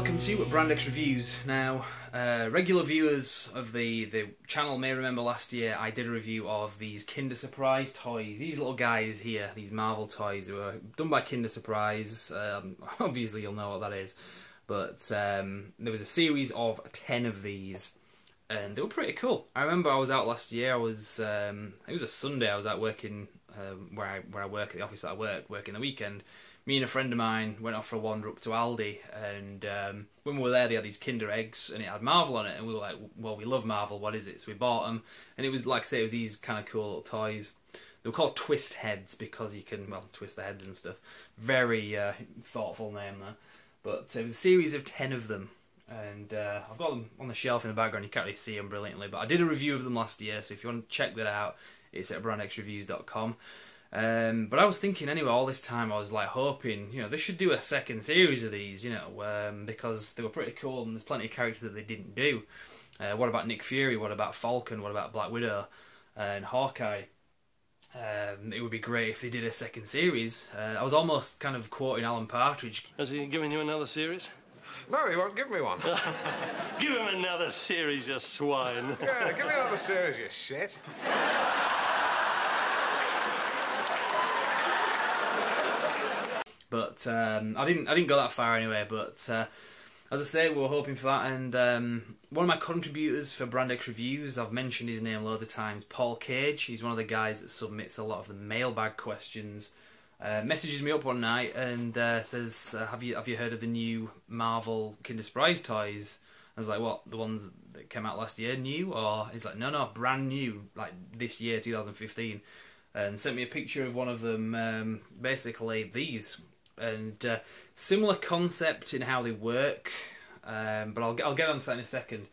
welcome to Brandex Reviews. Now, regular viewers of the channel may remember last year I did a review of these Kinder Surprise toys. These little guys here, these Marvel toys, that were done by Kinder Surprise. Obviously you'll know what that is. But there was a series of 10 of these, and they were pretty cool. I remember I was out last year. It was a Sunday. I was out working where I work, at the office that I working the weekend. Me and a friend of mine went off for a wander up to Aldi, and when we were there, they had these Kinder eggs, and it had Marvel on it, and we were like, well, we love Marvel, what is it? So we bought them, and it was, like I say, it was these kind of cool little toys. They were called Twist Heads because you can, well, twist the heads and stuff. Very thoughtful name there. But it was a series of 10 of them, and I've got them on the shelf in the background. You can't really see them brilliantly, but I did a review of them last year, so if you want to check that out, it's at brandexreviews.com. But I was thinking anyway, all this time I was like hoping, you know, they should do a second series of these, you know, because they were pretty cool and there's plenty of characters that they didn't do. What about Nick Fury? What about Falcon? What about Black Widow and Hawkeye? It would be great if they did a second series. I was almost kind of quoting Alan Partridge. Has he given you another series? No, he won't give me one. Give him another series, you swine. Yeah, give me another series, you shit. But I didn't go that far anyway. But as I say, we were hoping for that. And one of my contributors for Brandex Reviews, I've mentioned his name loads of times, Paul Cage. He's one of the guys that submits a lot of the mailbag questions. Messages me up one night and says, "Have you heard of the new Marvel Kinder Surprise toys?" I was like, "What? The ones that came out last year, new?" Or he's like, "No, brand new, like this year, 2015." And sent me a picture of one of them. Basically, these. And similar concept in how they work, but I'll get onto that in a second.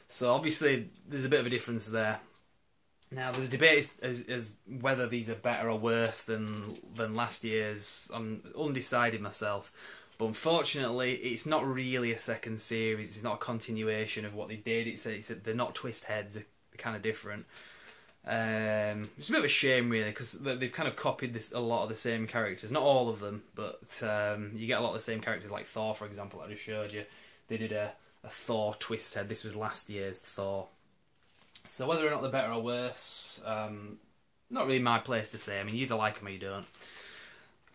So obviously there's a bit of a difference there. Now there's a debate as whether these are better or worse than last year's. I'm undecided myself, but unfortunately it's not really a second series. It's not a continuation of what they did. It's they're not twist heads. They're kind of different. It's a bit of a shame really, because they've kind of copied a lot of the same characters. Not all of them, but you get a lot of the same characters, like Thor, for example, that I just showed you. They did a Thor twist head. This was last year's Thor. So whether or not they're better or worse, not really my place to say. I mean, you either like them or you don't.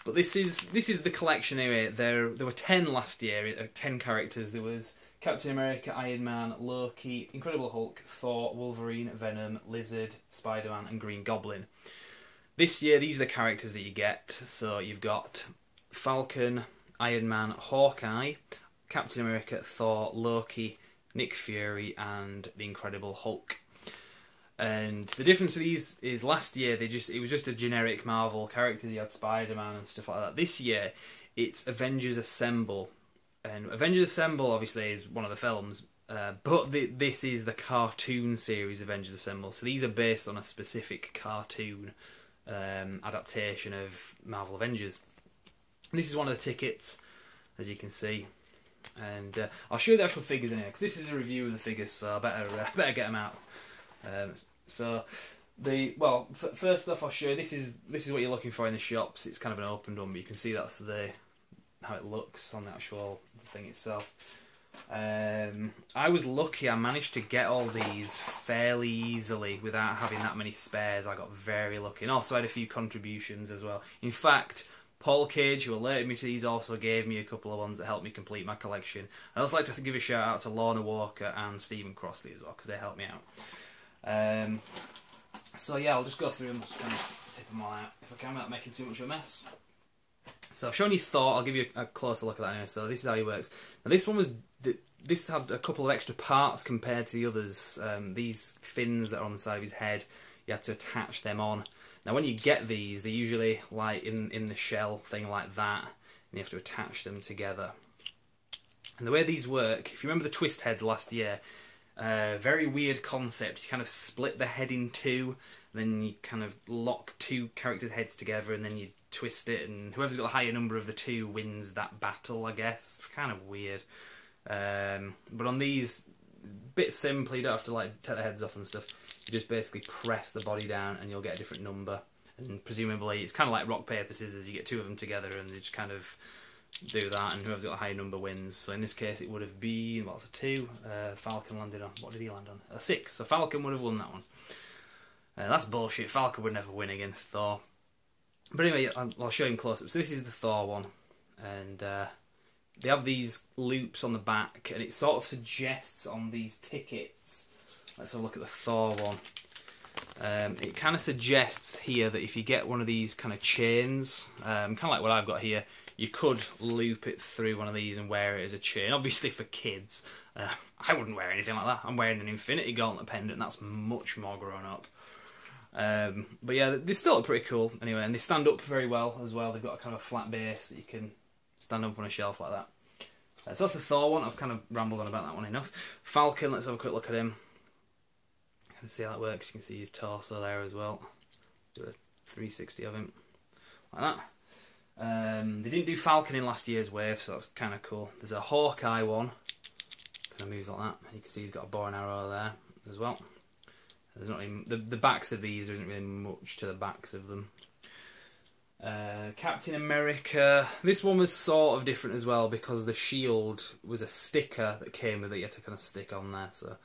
But this is the collection anyway. There were 10 last year, 10 characters. There was Captain America, Iron Man, Loki, Incredible Hulk, Thor, Wolverine, Venom, Lizard, Spider-Man and Green Goblin. This year, these are the characters that you get. So you've got Falcon, Iron Man, Hawkeye, Captain America, Thor, Loki, Nick Fury and the Incredible Hulk. And the difference with these is last year it was just a generic Marvel characters. You had Spider-Man and stuff like that. This year, it's Avengers Assemble. And Avengers Assemble obviously is one of the films, but this is the cartoon series Avengers Assemble. So these are based on a specific cartoon adaptation of Marvel Avengers. And this is one of the tickets, as you can see. And I'll show you the actual figures in here, because this is a review of the figures, so I better get them out. First off, I'll show you, this is what you're looking for in the shops. It's kind of an opened one, but you can see that's how it looks on the actual thing itself. I was lucky, I managed to get all these fairly easily without having that many spares. I got very lucky, and also I had a few contributions as well. In fact, Paul Cage, who alerted me to these, also gave me a couple of ones that helped me complete my collection. I'd also like to give a shout out to Lorna Walker and Stephen Crossley as well, because they helped me out. So yeah, I'll just go through them, just kind of tip them all out if I can without making too much of a mess. So I've shown you Thor. I'll give you a closer look at that anyway. So this is how he works. Now this had a couple of extra parts compared to the others. These fins that are on the side of his head, you had to attach them on. Now when you get these, they're usually like in the shell thing like that, and you have to attach them together. And the way these work, if you remember the twist heads last year, very weird concept. You kind of split the head in two, and then you kind of lock two characters' heads together, and then you twist it, and whoever's got the higher number of the two wins that battle, I guess. Kind of weird. But on these, bit simple, you don't have to like take the heads off and stuff. You just basically press the body down and you'll get a different number. And presumably it's kind of like rock, paper, scissors. You get two of them together and they just kind of do that, and whoever's got a higher number wins. So in this case, it would have been, what's a 2? Falcon landed on, what did he land on? A 6. So Falcon would have won that one. That's bullshit. Falcon would never win against Thor. But anyway, I'll show him close up. So this is the Thor one, and they have these loops on the back, and it sort of suggests on these tickets. Let's have a look at the Thor one. It kind of suggests here that if you get one of these kind of chains, kind of like what I've got here, you could loop it through one of these and wear it as a chain. Obviously for kids, I wouldn't wear anything like that. I'm wearing an Infinity Gauntlet pendant, and that's much more grown up. But yeah, they still look pretty cool anyway, and they stand up very well as well. They've got a kind of flat base that you can stand up on a shelf like that. So that's the Thor one. I've kind of rambled on about that one enough. Falcon, let's have a quick look at him. You can see how that works. You can see his torso there as well. Do a 360 of him like that. They didn't do Falcon in last year's wave, so that's kind of cool. There's a Hawkeye one, kind of moves like that. You can see he's got a bow and arrow there as well. There's not even, the backs of these, there isn't really much to the backs of them. Captain America, this one was sort of different as well, because the shield was a sticker that came with it. You had to kind of stick on there, so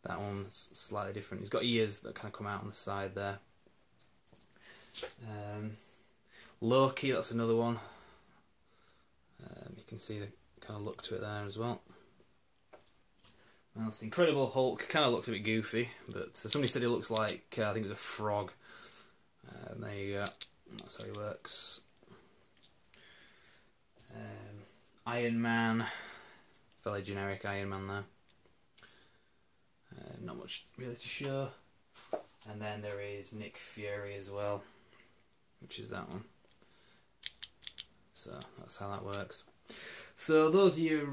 that one's slightly different. He's got ears that kind of come out on the side there. Loki, that's another one. You can see the kind of look to it there as well. That's the Incredible Hulk. Kind of looks a bit goofy, but somebody said he looks like, I think it was a frog. There you go. That's how he works. Iron Man. Fairly generic Iron Man there. Not much really to show. And then there is Nick Fury as well, which is that one. So that's how that works. So those are your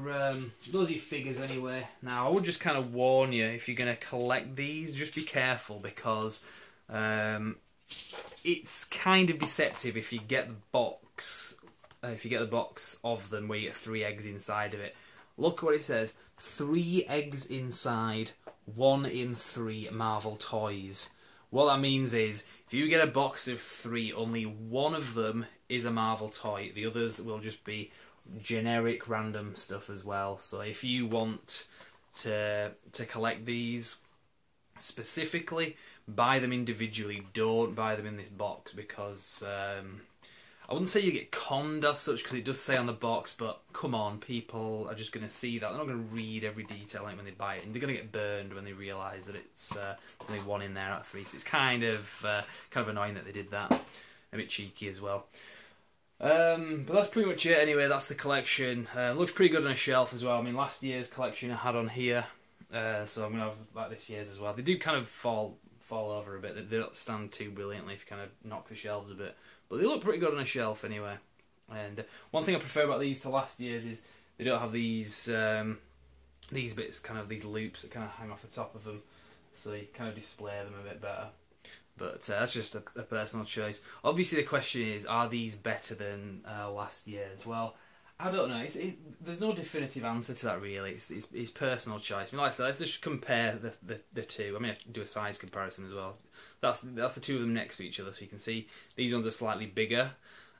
figures anyway. Now I would just kind of warn you, if you're going to collect these, just be careful, because it's kind of deceptive if you get the box. If you get the box of them where you get 3 eggs inside of it. Look what it says: 3 eggs inside, 1 in 3 Marvel toys. What that means is, if you get a box of 3, only 1 of them is a Marvel toy. The others will just be generic random stuff as well. So if you want to collect these specifically, buy them individually. Don't buy them in this box, because I wouldn't say you get conned as such, because it does say on the box, but come on, people are just going to see that. They're not going to read every detail like when they buy it, and they're going to get burned when they realise that it's there's only 1 in there out of 3. So it's kind of annoying that they did that. A bit cheeky as well. But that's pretty much it anyway. That's the collection. Looks pretty good on a shelf as well. I mean, last year's collection I had on here, so I'm going to have like this year's as well. They do kind of fall over a bit. They don't stand too brilliantly if you kind of knock the shelves a bit. But they look pretty good on a shelf anyway. And one thing I prefer about these to last year's is they don't have these bits, kind of these loops that kind of hang off the top of them, so you kind of display them a bit better. But that's just a personal choice. Obviously the question is, are these better than last year's? Well, I don't know. There's no definitive answer to that really. It's personal choice. I mean, like I said, let's just compare the two. I mean, I can do a size comparison as well. That's the 2 of them next to each other, so you can see these ones are slightly bigger.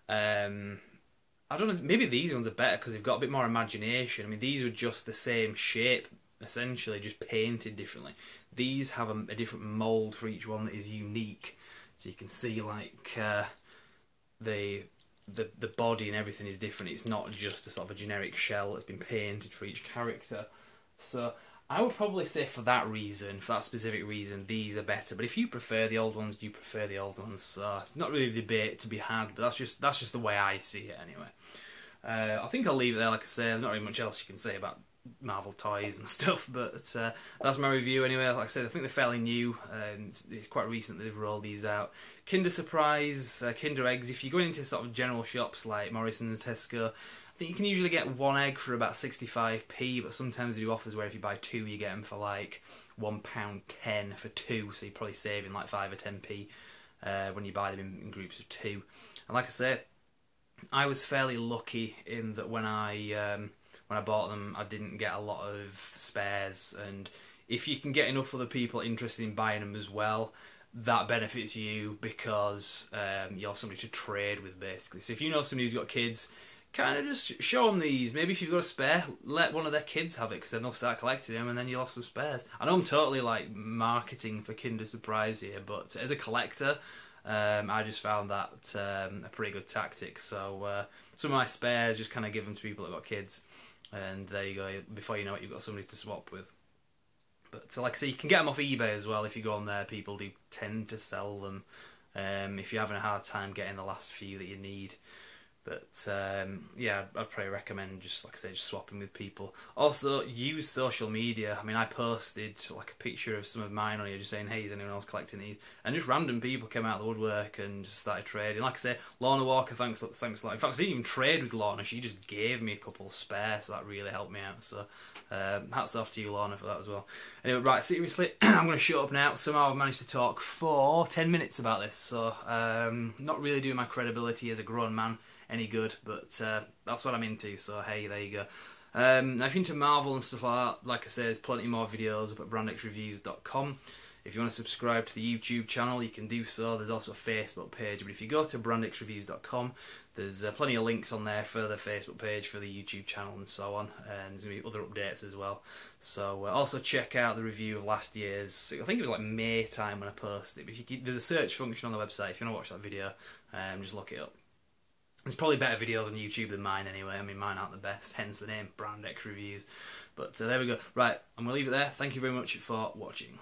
I don't know. Maybe these ones are better because they've got a bit more imagination. I mean, these were just the same shape, essentially, just painted differently. These have a different mould for each one that is unique. So you can see like the body and everything is different. It's not just a sort of a generic shell that's been painted for each character. So I would probably say for that reason, for that specific reason, these are better. But if you prefer the old ones, you prefer the old ones. So it's not really a debate to be had, but that's just the way I see it anyway. I think I'll leave it there. Like I say, there's not really much else you can say about Marvel toys and stuff, but that's my review anyway. Like I said, I think they're fairly new. It's quite recent that they've rolled these out. Kinder Surprise, Kinder Eggs. If you go into sort of general shops like Morrison's, Tesco, I think you can usually get 1 egg for about 65p, but sometimes they do offers where if you buy 2, you get them for like £1.10 for 2, so you're probably saving like 5 or 10p when you buy them in groups of 2. And like I say, I was fairly lucky in that when I bought them, I didn't get a lot of spares, and if you can get enough other people interested in buying them as well, that benefits you because you'll have somebody to trade with basically. So if you know somebody who's got kids, kind of just show them these. Maybe if you've got a spare, let one of their kids have it, because then they'll start collecting them, and then you'll have some spares. I know I'm totally like marketing for Kinder Surprise here, but as a collector, I just found that a pretty good tactic. So some of my spares, just kind of give them to people that got kids, and there you go. Before you know it, you've got somebody to swap with. But like I say, you can get them off eBay as well. If you go on there, people do tend to sell them if you're having a hard time getting the last few that you need. But yeah, I'd probably recommend, just like I say, just swapping with people. Also, use social media. I mean, I posted like a picture of some of mine on here, just saying, hey, is anyone else collecting these? And just random people came out of the woodwork and just started trading. Like I say, Lorna Walker, thanks a lot. In fact, I didn't even trade with Lorna. She just gave me a couple spare, so that really helped me out. So hats off to you, Lorna, for that as well. Anyway, right, seriously, I'm going to shut up now. Somehow I've managed to talk for 10 minutes about this, so not really doing my credibility as a grown man any good, but that's what I'm into, so hey, there you go. Now if you're into Marvel and stuff like I say, there's plenty more videos up at brandxreviews.com. If you want to subscribe to the YouTube channel, you can do so. There's also a Facebook page, but if you go to brandxreviews.com, there's plenty of links on there for the Facebook page, for the YouTube channel, and so on, and there's going to be other updates as well. So also check out the review of last year's, I think it was like May time when I posted it, but there's a search function on the website. If you want to watch that video, just look it up. There's probably better videos on YouTube than mine anyway. I mean, mine aren't the best, hence the name, Brand X Reviews. But there we go. Right, I'm going to leave it there. Thank you very much for watching.